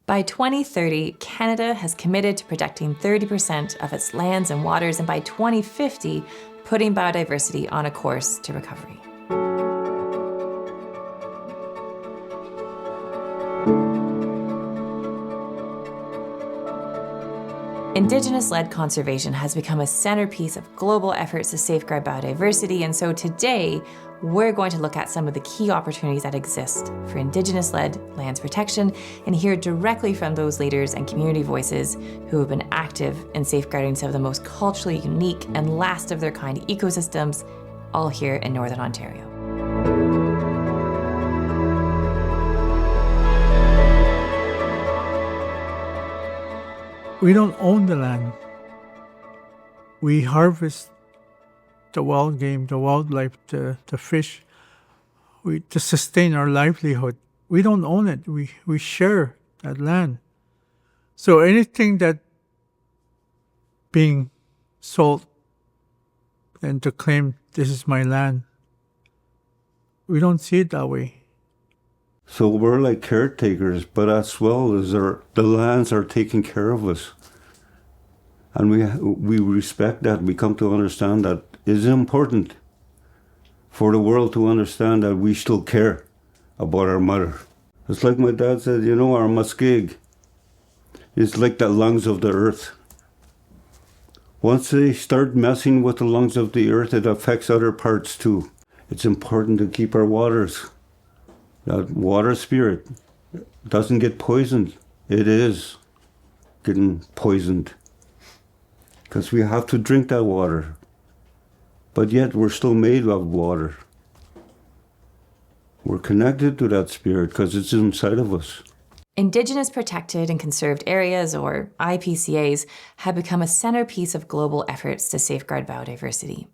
By 2030, Canada has committed to protecting 30% of its lands and waters, and by 2050, putting biodiversity on a course to recovery. Indigenous-led conservation has become a centerpiece of global efforts to safeguard biodiversity, and so today, we're going to look at some of the key opportunities that exist for Indigenous-led lands protection and hear directly from those leaders and community voices who have been active in safeguarding some of the most culturally unique and last of their kind ecosystems, all here in Northern Ontario. We don't own the land. We harvest the wild game, the wildlife, the fish, to sustain our livelihood. We don't own it. We share that land. So anything that being sold and to claim this is my land, we don't see it that way. So we're like caretakers, but as well as the lands are taking care of us. And we respect that. We come to understand that it's important for the world to understand that we still care about our mother. It's like my dad said, our muskeg is like the lungs of the earth. Once they start messing with the lungs of the earth, it affects other parts too. It's important to keep our waters. That water spirit doesn't get poisoned. It is getting poisoned because we have to drink that water. But yet we're still made of water. We're connected to that spirit because it's inside of us. Indigenous protected and conserved areas, or IPCAs, have become a centerpiece of global efforts to safeguard biodiversity.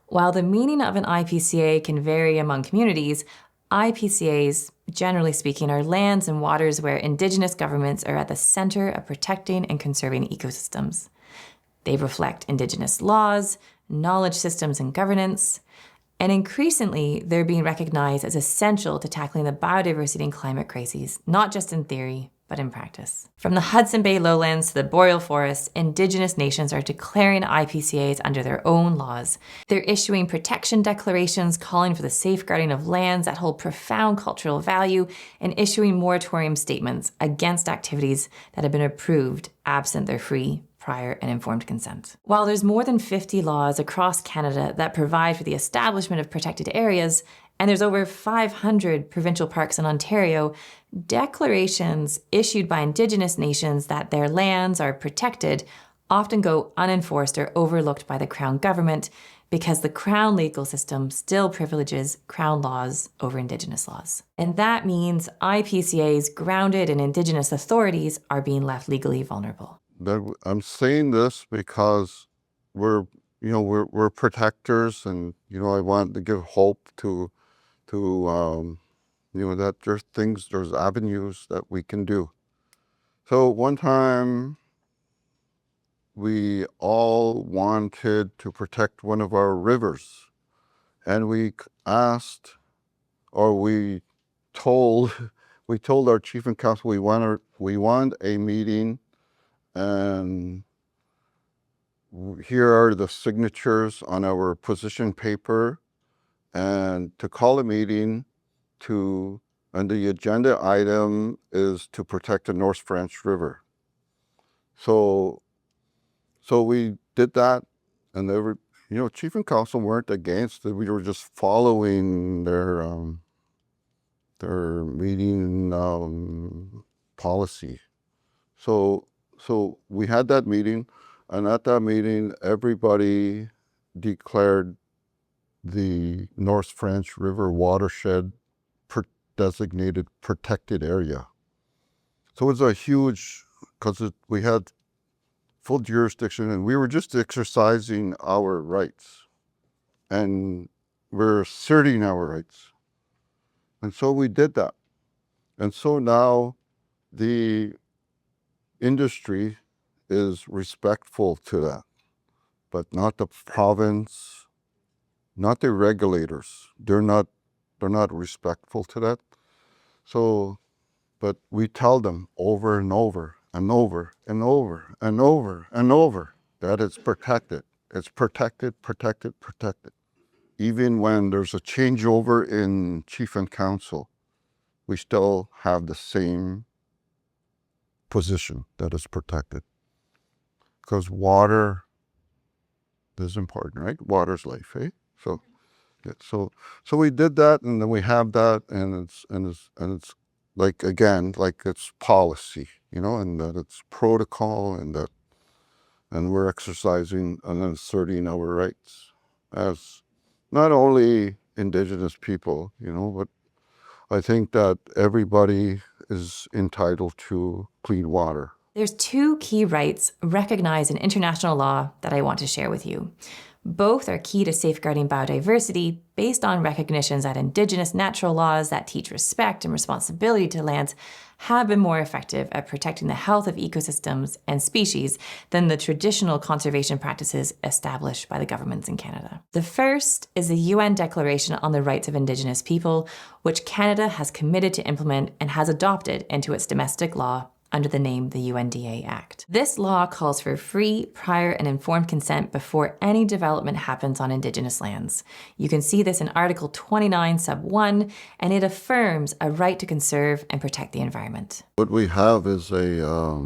While the meaning of an IPCA can vary among communities, IPCAs, generally speaking, are lands and waters where Indigenous governments are at the center of protecting and conserving ecosystems. They reflect Indigenous laws, knowledge systems, and governance, and increasingly, they're being recognized as essential to tackling the biodiversity and climate crises, not just in theory, but in practice. From the Hudson Bay lowlands to the boreal forests, Indigenous nations are declaring IPCAs under their own laws. They're issuing protection declarations calling for the safeguarding of lands that hold profound cultural value and issuing moratorium statements against activities that have been approved absent their free, prior, and informed consent. While there's more than 50 laws across Canada that provide for the establishment of protected areas, and there's over 500 provincial parks in Ontario, declarations issued by Indigenous nations that their lands are protected often go unenforced or overlooked by the Crown government because the Crown legal system still privileges Crown laws over Indigenous laws. And that means IPCAs grounded in Indigenous authorities are being left legally vulnerable. I'm saying this because we're protectors, and I want to give hope to that there's avenues that we can do. So one time we all wanted to protect one of our rivers, and we told our chief and council we want a meeting, and here are the signatures on our position paper, and to call a meeting and the agenda item is to protect the North French River. So we did that, and chief and council weren't against it. We were just following their meeting policy. So we had that meeting, and at that meeting, everybody declared the North French River watershed designated protected area. So it was a huge, because we had full jurisdiction, and we were just exercising our rights, and we're asserting our rights. And so we did that. And so now the industry is respectful to that, but not the province, not the regulators. They're not respectful to that. So But we tell them over and over and over and over and over and over that it's protected. It's protected, protected, protected. Even when there's a changeover in chief and council, we still have the same position that is protected. Because water is important, right? Water's life, eh? So, yeah, so we did that, and then we have that, and it's like, again, like it's policy, and that it's protocol, and we're exercising and asserting our rights as not only Indigenous people, but I think that everybody is entitled to clean water. There's two key rights recognized in international law that I want to share with you. Both are key to safeguarding biodiversity based on recognitions that Indigenous natural laws that teach respect and responsibility to lands have been more effective at protecting the health of ecosystems and species than the traditional conservation practices established by the governments in Canada. The first is the UN Declaration on the Rights of Indigenous People, which Canada has committed to implement and has adopted into its domestic law under the name the UNDA Act. This law calls for free, prior, and informed consent before any development happens on Indigenous lands. You can see this in Article 29, Sub 1, and it affirms a right to conserve and protect the environment. What we have is a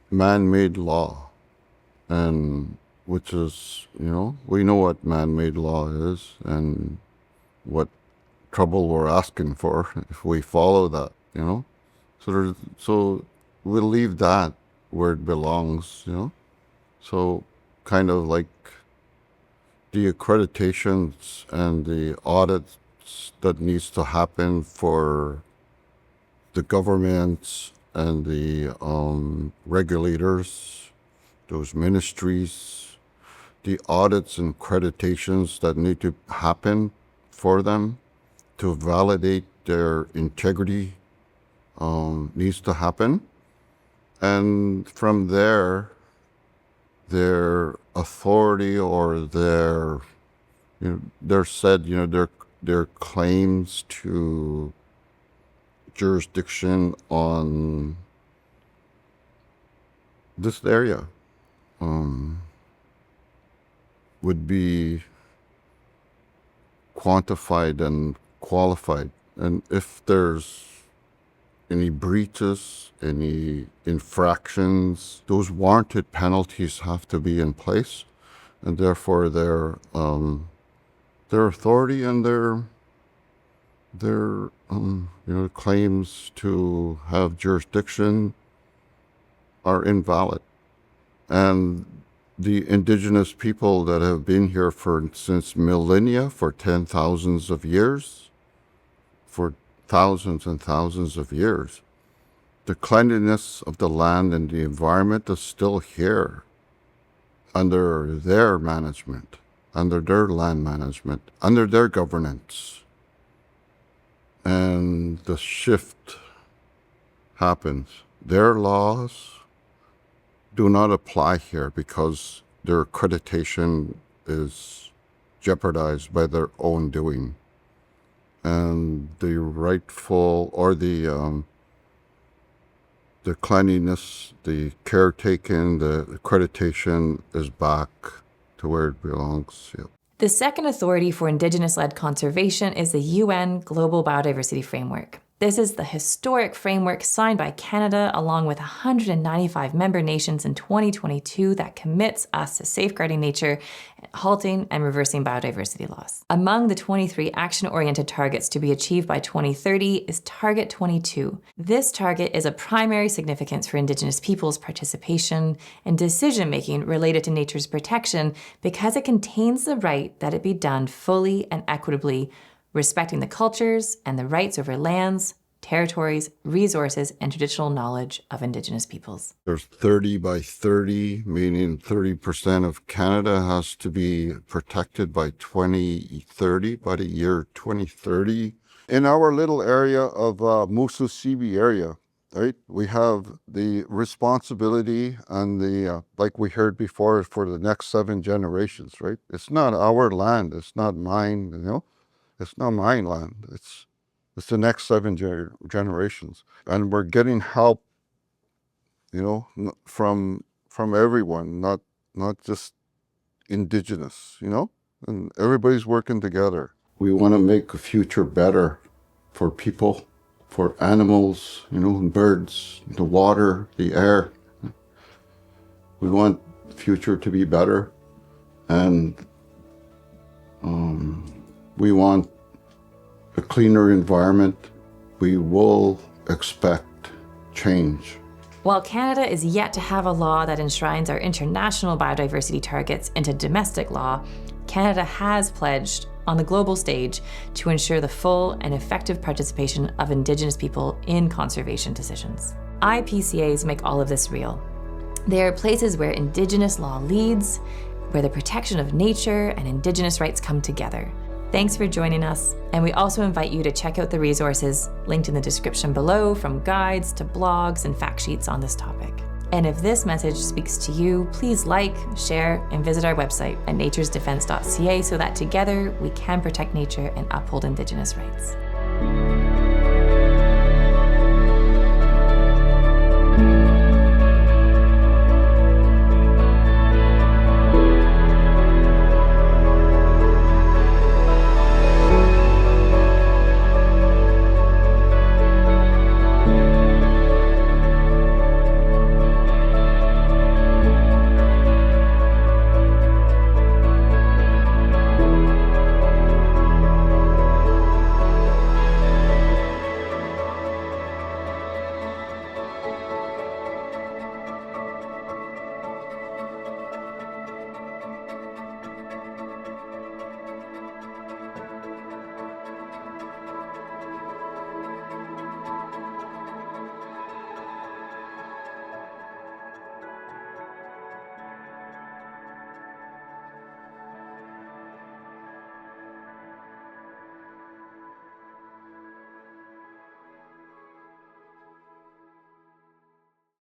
man-made law, and which is, we know what man-made law is and what trouble we're asking for if we follow that, So we'll leave that where it belongs, So kind of like the accreditations and the audits that needs to happen for the governments and the regulators, those ministries, the audits and accreditations that need to happen for them to validate their integrity needs to happen. And from there, their authority or their claims to jurisdiction on this area would be quantified and qualified. And if there's any breaches, any infractions, those warranted penalties have to be in place, and therefore their authority and their claims to have jurisdiction are invalid. And the Indigenous people that have been here since millennia, for 10,000s of years, for thousands and thousands of years, the cleanliness of the land and the environment is still here under their management, under their land management, under their governance. And the shift happens. Their laws do not apply here because their accreditation is jeopardized by their own doing. And the rightful, or the cleanliness, the caretaking, the accreditation is back to where it belongs. Yep. The second authority for Indigenous-led conservation is the UN Global Biodiversity Framework. This is the historic framework signed by Canada along with 195 member nations in 2022 that commits us to safeguarding nature, halting and reversing biodiversity loss. Among the 23 action-oriented targets to be achieved by 2030 is Target 22. This target is of primary significance for Indigenous peoples' participation and decision-making related to nature's protection because it contains the right that it be done fully and equitably, respecting the cultures and the rights over lands, territories, resources, and traditional knowledge of Indigenous peoples. There's 30 by 30, meaning 30% of Canada has to be protected by 2030, by the year 2030. In our little area of Musu Sibi area, right, we have the responsibility and the, like we heard before, for the next 7 generations, right? It's not our land, it's not mine, It's not my land. It's the next 7 generations. And we're getting help, from everyone, not just Indigenous, and everybody's working together. We want to make a future better for people, for animals, birds, the water, the air. We want the future to be better, and we want a cleaner environment. We will expect change. While Canada is yet to have a law that enshrines our international biodiversity targets into domestic law, Canada has pledged on the global stage to ensure the full and effective participation of Indigenous people in conservation decisions. IPCAs make all of this real. They are places where Indigenous law leads, where the protection of nature and Indigenous rights come together. Thanks for joining us, and we also invite you to check out the resources linked in the description below, from guides to blogs and fact sheets on this topic. And if this message speaks to you, please like, share, and visit our website at naturesdefense.ca so that together we can protect nature and uphold Indigenous rights.